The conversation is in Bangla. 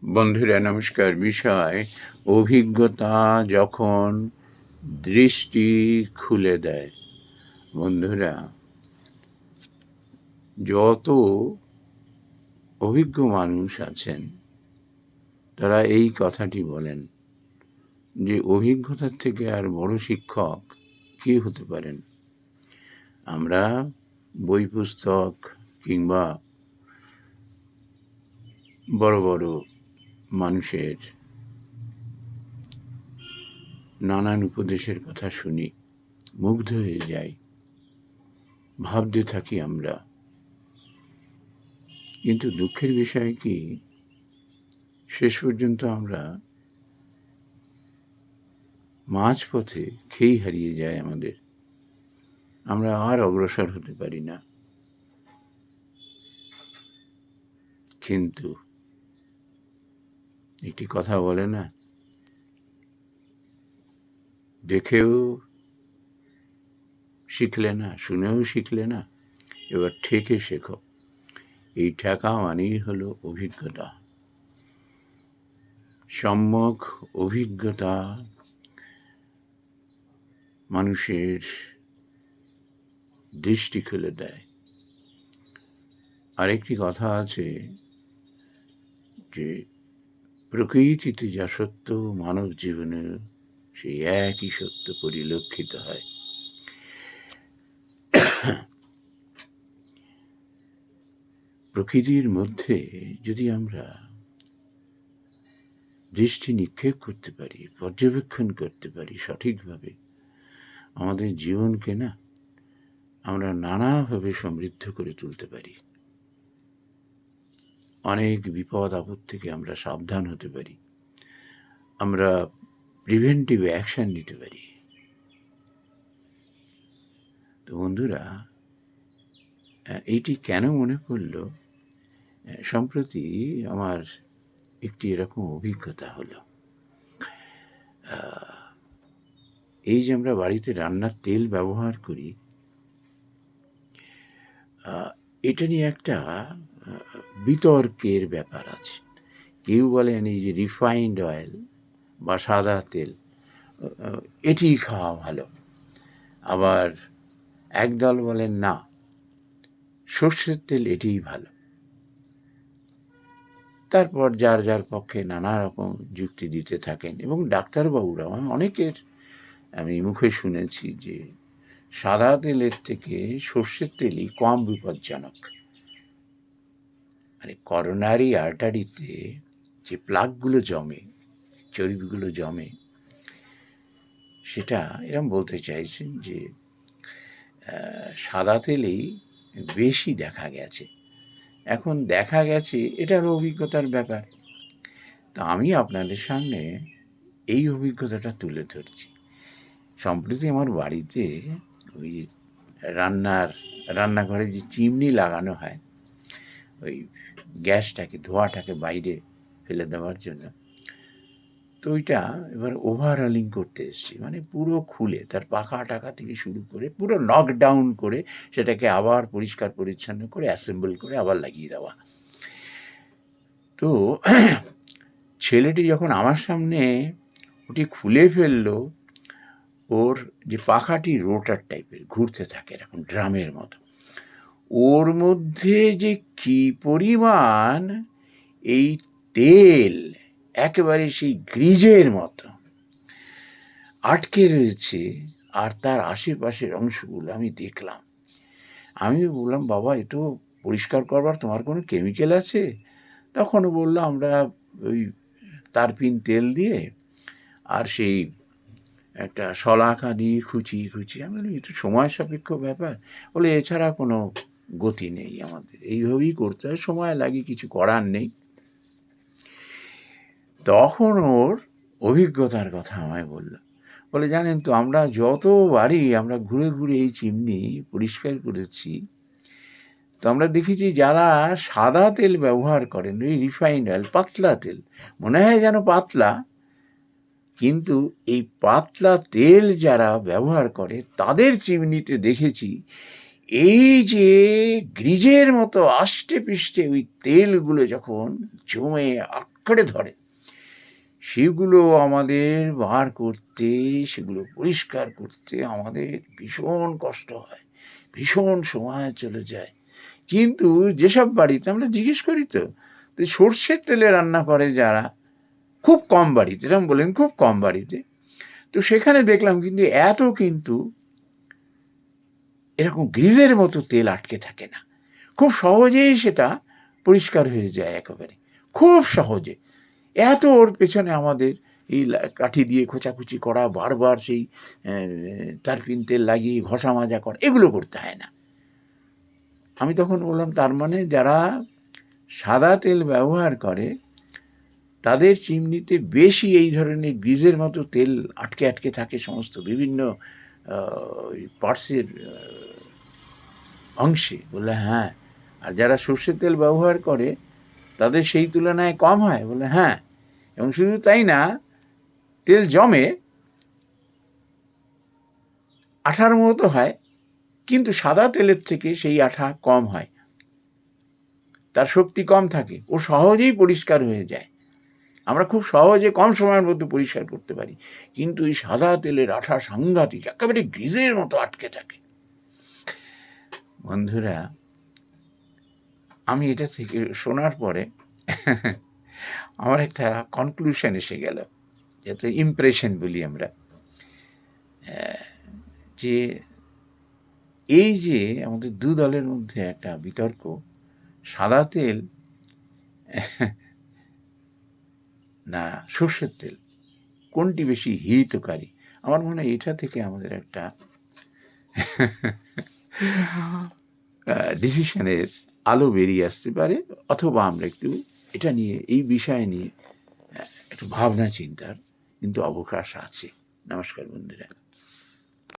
বন্ধুরা নমস্কার। বিষয় অভিজ্ঞতা যখন দৃষ্টি খুলে দেয়। বন্ধুরা, যত অভিজ্ঞ মানুষ আছেন তারা এই কথাটি বলেন যে অভিজ্ঞতার থেকে আর বড় শিক্ষক কে হতে পারেন। আমরা বই পুস্তক কিংবা বড় বড় মানুষের নানান উপদেশের কথা শুনি, মুগ্ধ হয়ে যাই, ভাবতে থাকি আমরা। কিন্তু দুঃখের বিষয় কি, শেষ পর্যন্ত আমরা মাঝপথে খেই হারিয়ে যায় আমাদের, আমরা আর অগ্রসর হতে পারি না। কিন্তু একটি কথা বলে না, দেখেও শিখলে না, শুনেও শিখলে না, এবার ঠেকে শেখো। এই ঠেকা মানেই হলো অভিজ্ঞতা। সম্যক অভিজ্ঞতা মানুষের দৃষ্টি খুলে দেয়। আরেকটি কথা আছে যে প্রকৃতিতে যা সত্য মানব জীবনে সেই একই সত্য পরিলক্ষিত হয়। প্রকৃতির মধ্যে যদি আমরা দৃষ্টি নিক্ষেপ করতে পারি, পর্যবেক্ষণ করতে পারি সঠিকভাবে, আমাদের জীবনকে না আমরা নানাভাবে সমৃদ্ধ করে তুলতে পারি। অনেক বিপদ আপদ থেকে আমরা সাবধান হতে পারি, আমরা প্রিভেন্টিভ অ্যাকশন নিতে পারি। তো বন্ধুরা, এইটি কেন মনে পড়ল, সম্প্রতি আমার একটি এরকম অভিজ্ঞতা হলো। এই যে আমরা বাড়িতে রান্নার তেল ব্যবহার করি, এটা নিয়ে একটা বিতর্কের ব্যাপার আছে। কেউ বলেন এই যে রিফাইন্ড অয়েল বা সাদা তেল এটি খাওয়া ভালো, আবার একদল বলেন না, সর্ষের তেল এটিই ভালো। তারপর যার যার পক্ষে নানা রকম যুক্তি দিতে থাকেন। এবং ডাক্তারবাবুরাও, আমি মুখে শুনেছি যে সাদা তেলের থেকে সর্ষের তেলই কম বিপজ্জনক। মানে করোনারি আর্টারিতে যে প্লাকগুলো জমে, চর্বিগুলো জমে, সেটা এরম বলতে চাইছেন যে সাদা তেলেই বেশি দেখা গেছে। এখন দেখা গেছে, এটার অভিজ্ঞতার ব্যাপার। তো আমি আপনাদের সামনে এই অভিজ্ঞতাটা তুলে ধরছি। সম্প্রতি আমার বাড়িতে ওই রান্নাঘরে যে চিমনি লাগানো হয়, ওই গ্যাসটাকে, ধোঁয়াটাকে বাইরে ফেলে দেওয়ার জন্য, তো ওইটা এবার ওভারহলিং করতে এসেছি। মানে পুরো খুলে তার পাখা টাকা থেকে শুরু করে পুরো নকডাউন করে সেটাকে আবার পরিষ্কার পরিচ্ছন্ন করে অ্যাসেম্বল করে আবার লাগিয়ে দেওয়া। তো ছেলেটি যখন আমার সামনে ওটি খুলে ফেললো, ওর যে পাখাটি রোটার টাইপের ঘুরতে থাকে এরকম ড্রামের মতো, ওর মধ্যে যে কি পরিমাণ এই তেল একেবারে সেই গ্রিজের মতো আটকে রয়েছে, আর তার আশেপাশের অংশগুলো আমি দেখলাম। আমি বললাম, বাবা, এ তো পরিষ্কার করবার তোমার কোনো কেমিক্যাল আছে? তখনও বললো, আমরা ওই তারপিন তেল দিয়ে আর সেই একটা শলাকা দিয়ে খুঁচিয়ে খুঁচিয়ে। আমি বলি, একটু সময় সাপেক্ষ ব্যাপার। বলে, এছাড়া কোনো গতি নেই, আমাদের এইভাবেই করতে হয়, সময় লাগে, কিছু করার নেই। তখন ওর অভিজ্ঞতার কথা আমায় বলে, জানেন তো, আমরা যতবারই আমরা ঘুরে ঘুরে এই চিমনি পরিষ্কার করেছি, তো আমরা দেখেছি যারা সাদা তেল ব্যবহার করেন, ওই রিফাইন্ড অয়েল, পাতলা তেল, মনে হয় যেন পাতলা, কিন্তু এই পাতলা তেল যারা ব্যবহার করে তাদের চিমনিতে দেখেছি এই যে গ্রিজের মতো আষ্টে পৃষ্ঠে ওই তেলগুলো যখন জমে আঁকড়ে ধরে, সেগুলো আমাদের বার করতে, সেগুলো পরিষ্কার করতে আমাদের ভীষণ কষ্ট হয়, ভীষণ সময় চলে যায়। কিন্তু যেসব বাড়িতে আমরা জিজ্ঞেস করি তো সর্ষের তেলে রান্না করে যারা, খুব কম বাড়িতে, এরকম বলেন খুব কম বাড়িতে, তো সেখানে দেখলাম কিন্তু এরকম গ্রিজের মতো তেল আটকে থাকে না, খুব সহজেই সেটা পরিষ্কার হয়ে যায় একেবারে, খুব সহজে। এত ওর পেছনে আমাদের এই কাঠি দিয়ে খোঁচাখুচি করা, বারবার সেই তারপিন তেল লাগিয়ে ঘষা মাজা করা, এগুলো করতে হয় না। আমি তখন বললাম, তার মানে যারা সাদা তেল ব্যবহার করে তাদের চিমনিতে বেশি এই ধরনের গ্রিজের মতো তেল আটকে আটকে থাকে সমস্ত বিভিন্ন পার্টসের অংশে। বললে হ্যাঁ। আর যারা সর্ষের তেল ব্যবহার করে তাদের সেই তুলনায় কম হয়? বলে হ্যাঁ। এবং শুধু তাই না, তেল জমে, আঠার মতো হয়, কিন্তু সাদা তেলের থেকে সেই আঠা কম হয়, তার শক্তি কম থাকে, ও সহজেই পরিষ্কার হয়ে যায়। আমরা খুব সহজে কম সময়ের মধ্যে পরিষ্কার করতে পারি, কিন্তু এই সাদা তেলের আঠা সাংঘাতিক, একেবারে গ্রিজের মতো আটকে থাকে। বন্ধুরা, আমি এটা থেকে শোনার পরে আমার একটা কনক্লুশন এসে গেল, যাতে ইমপ্রেশন বলি আমরা, যে এই যে আমাদের দু দলের মধ্যে একটা বিতর্ক, সাদা তেল না সর্ষের তেল, কোনটি বেশি হিতকারী, আমার মনে হয় এটা থেকে আমাদের একটা ডিসিশনের আলো বেরিয়ে আসতে পারে, অথবা আমরা একটু এটা নিয়ে, এই বিষয় নিয়ে একটু ভাবনা চিন্তার কিন্তু অবকাশ আছে। নমস্কার বন্ধুরা।